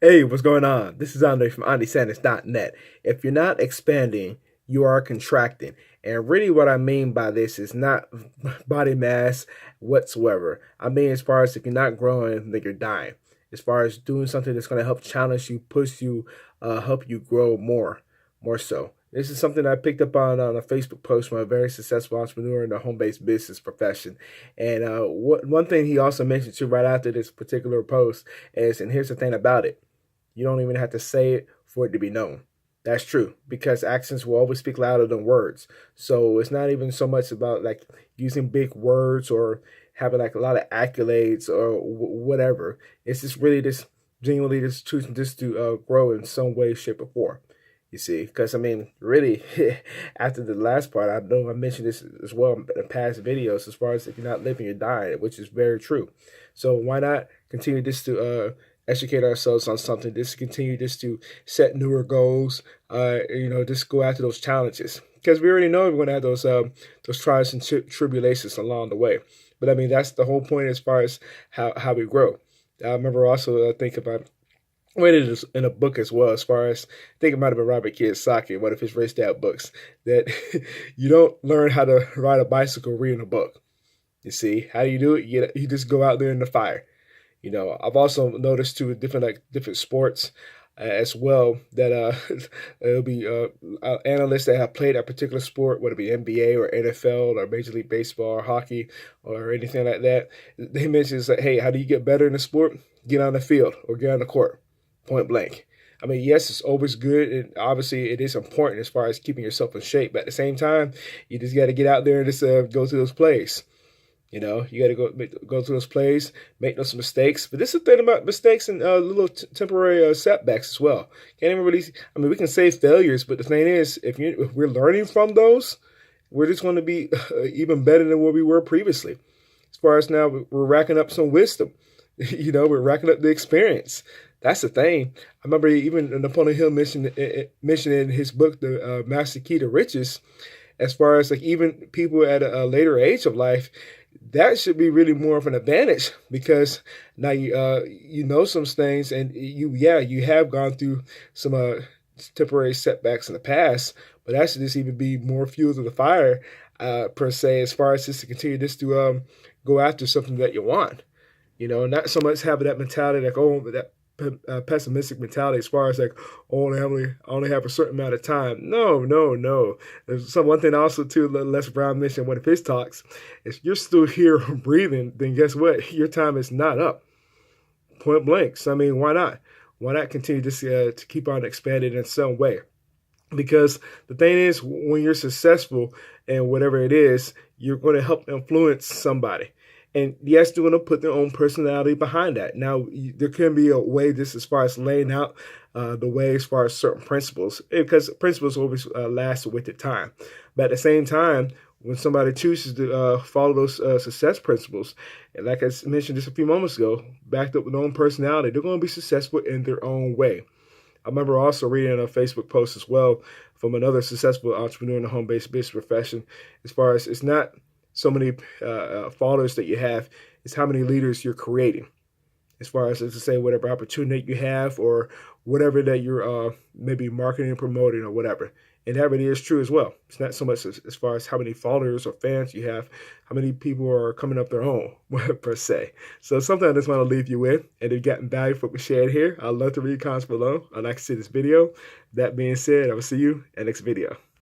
Hey, what's going on? This is Andre from AndySanders.net. If you're not expanding, you are contracting. And really, what I mean by this is not body mass whatsoever. I mean, as far as if you're not growing, then you're dying. As far as doing something that's going to help challenge you, push you, help you grow more so. This is something I picked up on a Facebook post from a very successful entrepreneur in the home-based business profession. And one thing he also mentioned too right after this particular post is, and here's the thing about it, you don't even have to say it for it to be known. That's true because actions will always speak louder than words. So it's not even so much about like using big words or having like a lot of accolades or whatever. It's just really just genuinely just choosing just to grow in some way, shape, or form. You see, because I mean, really, after the last part, I know I mentioned this as well in past videos. As far as if you're not living, you're dying, which is very true. So why not continue just to educate ourselves on something, just continue just to set newer goals, just go after those challenges. Because we already know we're going to have those trials and tribulations along the way. But I mean, that's the whole point as far as how we grow. I remember also think about read it in a book as well, as far as I think it might have been Robert Kiyosaki, one of his Rich Dad books, that you don't learn how to ride a bicycle reading a book. You see, how do you do it? You just go out there in the fire. I've also noticed too with different sports as well that it'll be analysts that have played a particular sport, whether it be NBA or NFL or Major League Baseball or hockey or anything like that. They mention that, hey, how do you get better in the sport? Get on the field or get on the court, point blank. I mean, yes, it's always good, and obviously it is important as far as keeping yourself in shape. But at the same time, you just got to get out there and just go through those plays. You got to go through those plays, make those mistakes. But this is the thing about mistakes and little temporary setbacks as well. Can't even really. I mean, we can say failures, but the thing is, if we're learning from those, we're just going to be even better than what we were previously. As far as now, we're racking up some wisdom. We're racking up the experience. That's the thing. I remember even Napoleon Hill mentioned in his book, The Master Key to Riches, as far as like even people at a later age of life, that should be really more of an advantage because now you know some things and you have gone through some temporary setbacks in the past, but that should just even be more fuel to the fire per se, as far as just to continue just to go after something that you want. Not so much having that mentality like, oh, that pessimistic mentality as far as like, oh, I only have a certain amount of time. No, no, no. There's one thing also too, Les Brown mentioned in one of his talks, if you're still here breathing, then guess what? Your time is not up. Point blank. So I mean, why not? Why not continue to keep on expanding in some way? Because the thing is, when you're successful in whatever it is, you're going to help influence somebody. And yes, they're going to put their own personality behind that. Now, there can be a way, just as far as laying out the way as far as certain principles, because principles always last with the time. But at the same time, when somebody chooses to follow those success principles, and like I mentioned just a few moments ago, backed up with their own personality, they're going to be successful in their own way. I remember also reading a Facebook post as well from another successful entrepreneur in the home-based business profession, as far as it's not so many followers that you have, it's how many leaders you're creating. As far as to say whatever opportunity you have or whatever that you're maybe marketing and promoting or whatever. And that really is true as well. It's not so much as far as how many followers or fans you have, how many people are coming up their own, per se. So it's something I just want to leave you with. And if you've gotten value from what we shared here, I'd love to read comments below. I'd like to see this video. That being said, I will see you in the next video.